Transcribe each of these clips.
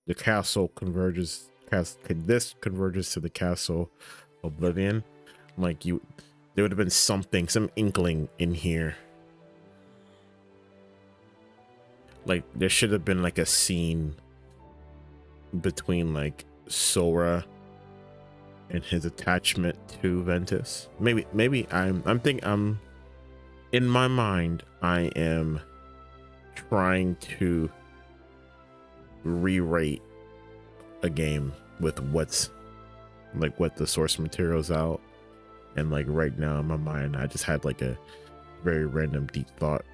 The castle converges. This converges to the castle Oblivion. Like there would have been something, some inkling in here. Like there should have been like a scene between like Sora and his attachment to Ventus. Maybe I'm in my mind I am trying to rewrite a game with what the source material's out, and like right now in my mind I just had like a very random deep thought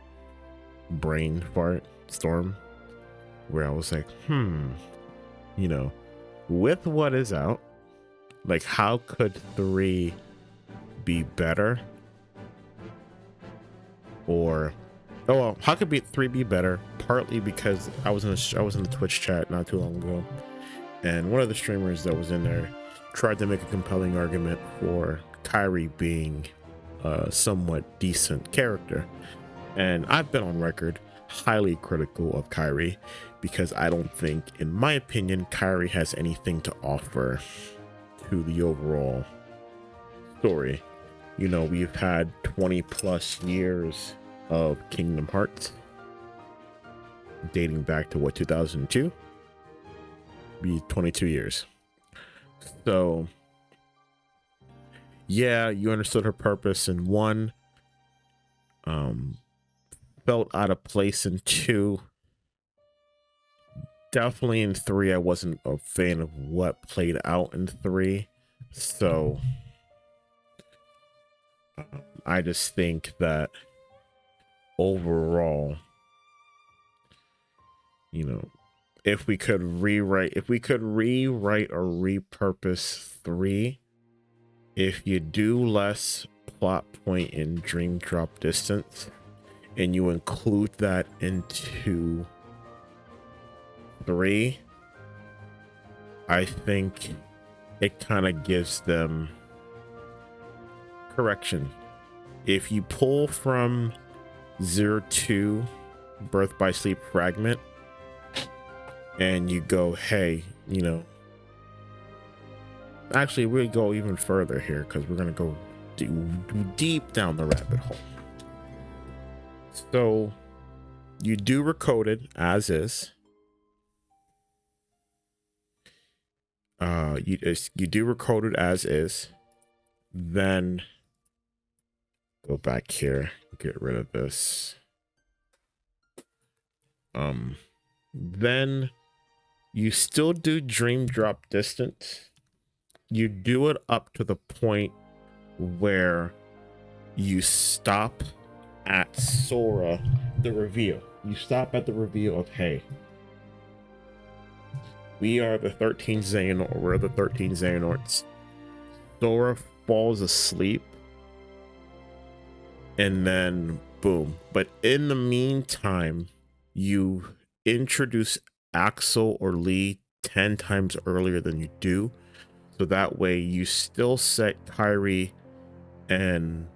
brain fart storm where I was like, you know, with what is out, like how could 3 be better? Or how could 3 be better? Partly because I was in the Twitch chat not too long ago, and one of the streamers that was in there tried to make a compelling argument for Kairi being a somewhat decent character. And I've been on record highly critical of Kairi because I don't think, in my opinion, Kairi has anything to offer to the overall story. You know, we've had 20 plus years of Kingdom Hearts dating back to what, 2002? Be 22 years. So yeah, you understood her purpose in 1, felt out of place in 2, definitely in 3 I wasn't a fan of what played out in 3. So I just think that overall, you know, if we could rewrite or repurpose 3, if you do less plot point in Dream Drop Distance and you include that into 3, I think it kind of gives them correction. If you pull from 02 Birth by Sleep Fragment and you go, hey, you know, actually we'll go even further here because we're gonna go deep down the rabbit hole. So you do Recoded as is. You do Recoded as is. Then go back here, get rid of this. Then you still do Dream Drop Distance. You do it up to the point where you stop at Sora, the reveal. You stop at the reveal of, hey, we are the 13 Xehanort. We're the 13 Xehanorts. Sora falls asleep, and then boom. But in the meantime, you introduce Axel or Lee 10 times earlier than you do. So that way you still set Kairi and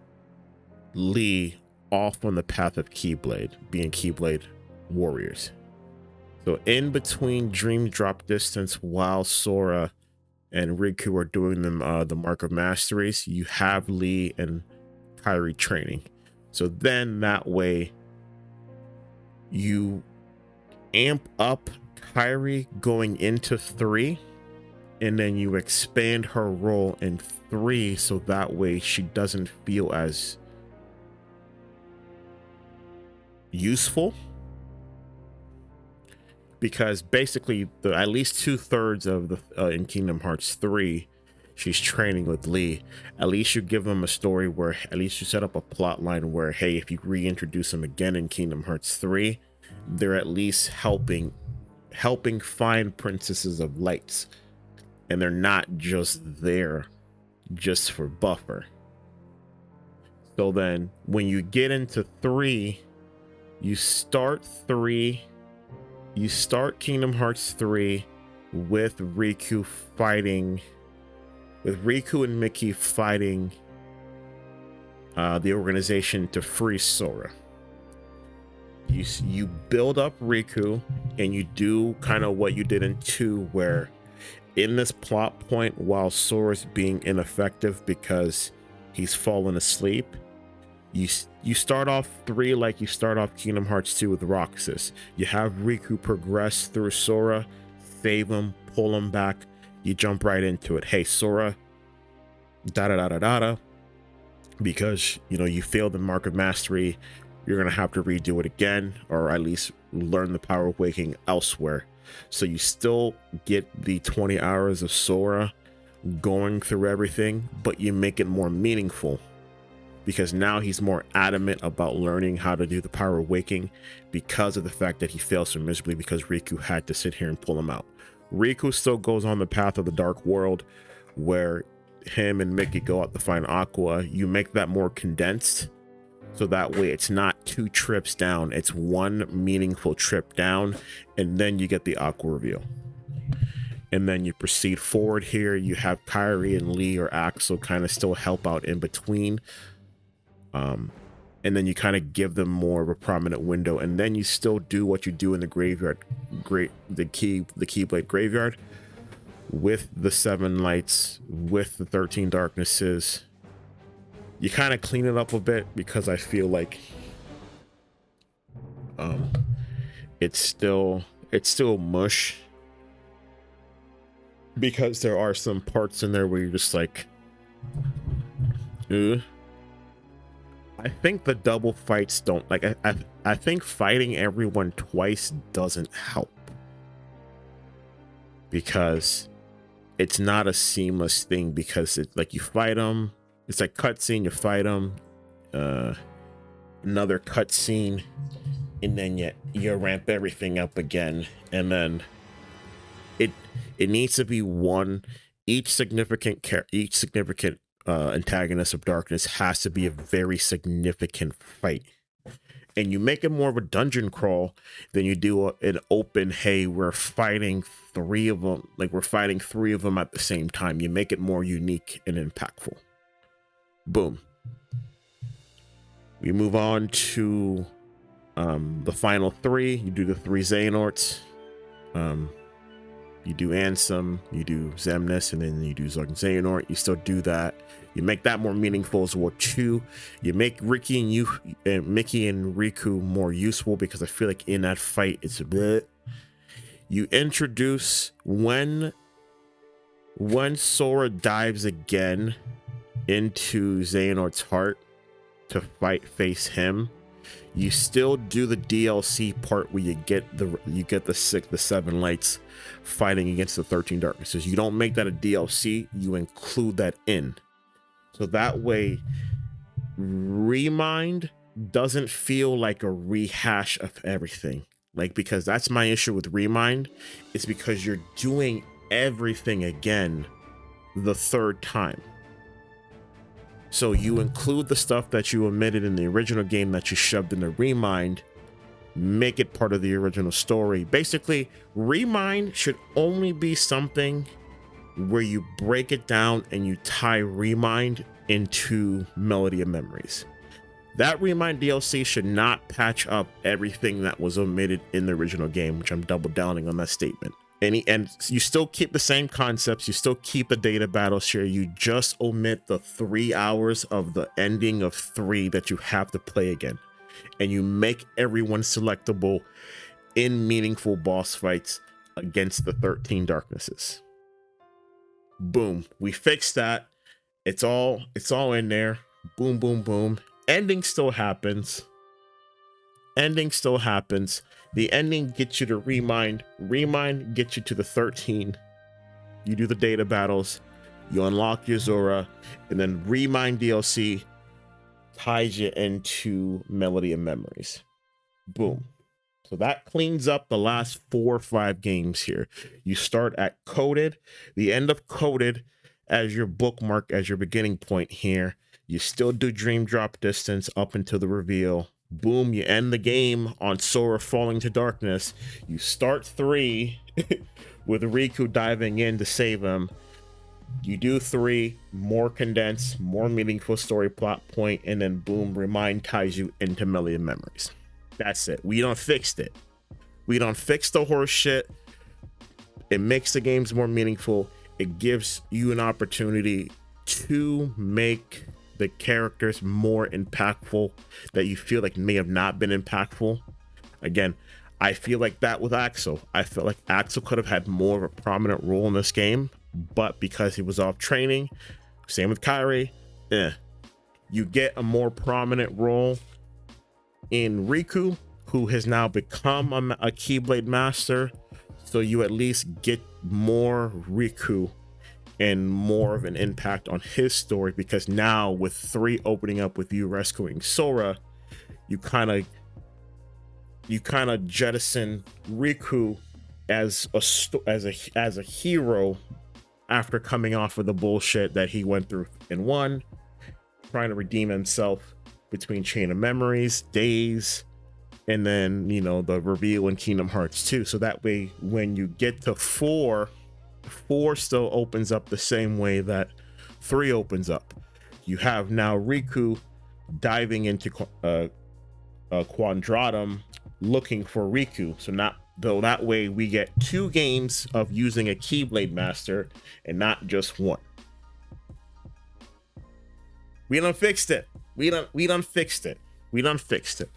Lee off on the path of Keyblade, being Keyblade warriors. So in between Dream Drop Distance, while Sora and Riku are doing them the Mark of Masteries, you have Lee and Kairi training. So then that way you amp up Kairi going into 3, and then you expand her role in 3 so that way she doesn't feel as useful, because basically at least 2/3 of the in Kingdom Hearts 3 she's training with Lee. At least you give them a story where at least you set up a plot line where, hey, if you reintroduce them again in Kingdom Hearts 3, they're at least helping find Princesses of Lights, and they're not just there just for buffer. So then when you get into 3, you start Kingdom Hearts 3 with Riku and Mickey fighting the organization to free Sora. You build up Riku, and you do kind of what you did in 2, where in this plot point, while Sora's being ineffective because he's fallen asleep, you start off 3 like you start off Kingdom Hearts 2 with Roxas. You have Riku progress through Sora, save him, pull him back. You jump right into it. Hey, Sora, da da da da da da. Because you failed the Mark of Mastery, you're gonna have to redo it again, or at least learn the power of waking elsewhere. So you still get the 20 hours of Sora going through everything, but you make it more meaningful, because now he's more adamant about learning how to do the power of waking because of the fact that he failed so miserably because Riku had to sit here and pull him out. Riku still goes on the path of the Dark World, where him and Mickey go out to find Aqua. You make that more condensed, so that way it's not 2 trips down, it's 1 meaningful trip down, and then you get the Aqua reveal. And then you proceed forward here. You have Kairi and Lee or Axel kind of still help out in between. And then you kind of give them more of a prominent window, and then you still do what you do in the graveyard, the Keyblade graveyard, with the 7 lights, with the 13 darknesses. You kind of clean it up a bit, because I feel like it's still mush, because there are some parts in there where you're just like, ugh. I think the double fights don't, like, I think fighting everyone twice doesn't help, because it's not a seamless thing, because it's like you fight them, it's like cutscene, you fight them, another cutscene, and then you ramp everything up again, and then it needs to be each significant antagonist of darkness has to be a very significant fight, and you make it more of a dungeon crawl than you do an open, hey, we're fighting 3 of them, like we're fighting 3 of them at the same time. You make it more unique and impactful. Boom. We move on to the final 3. You do the 3 Xehanorts. You do Ansem, you do Xemnas, and then you do Xehanort. You still do that. You make that more meaningful as well too. You make Mickey and Riku more useful, because I feel like in that fight it's a bit. You introduce when Sora dives again into Xehanort's heart to face him. You still do the DLC part where you get the 7 lights fighting against the 13 darknesses. You don't make that a DLC, you include that in. So that way, Remind doesn't feel like a rehash of everything. Like, because that's my issue with Remind, it's because you're doing everything again the 3rd time. So you include the stuff that you omitted in the original game that you shoved in the Remind, make it part of the original story. Basically, Remind should only be something where you break it down and you tie Remind into Melody of Memories. That Remind DLC should not patch up everything that was omitted in the original game, which I'm double downing on that statement. And you still keep the same concepts, you still keep the data battle share, you just omit the 3 hours of the ending of 3 that you have to play again. And you make everyone selectable in meaningful boss fights against the 13 darknesses. Boom, we fixed that. It's all in there. Boom, boom, boom. Ending still happens. The ending gets you to Remind gets you to the 13. You do the data battles, you unlock your Zora, and then Remind DLC ties you into Melody of Memories. Boom. So that cleans up the last 4 or 5 games here. You start at Coded, the end of Coded as your bookmark, as your beginning point here. You still do Dream Drop Distance up until the reveal. Boom, you end the game on Sora falling to darkness. You start 3 with Riku diving in to save him. You do 3, more condensed, more meaningful story plot point, and then boom, Remind ties you into Million Memories. That's it. We done fixed it. We done fixed the horse shit. It makes the games more meaningful. It gives you an opportunity to make the characters more impactful that you feel like may have not been impactful. Again, I feel like that with Axel. I felt like Axel could have had more of a prominent role in this game, but because he was off training, same with Kairi, you get a more prominent role in Riku, who has now become a Keyblade master. So you at least get more Riku and more of an impact on his story, because now with 3 opening up with you rescuing Sora, you kind of jettison Riku as a hero after coming off of the bullshit that he went through in 1, trying to redeem himself between Chain of Memories, Days, and then, you know, the reveal in Kingdom Hearts 2. So that way, when you get to 4 still opens up the same way that 3 opens up. You have now Riku diving into Quadratum looking for Riku. So that way we get 2 games of using a Keyblade master and not just 1. We done fixed it. We done fixed it. We done fixed it.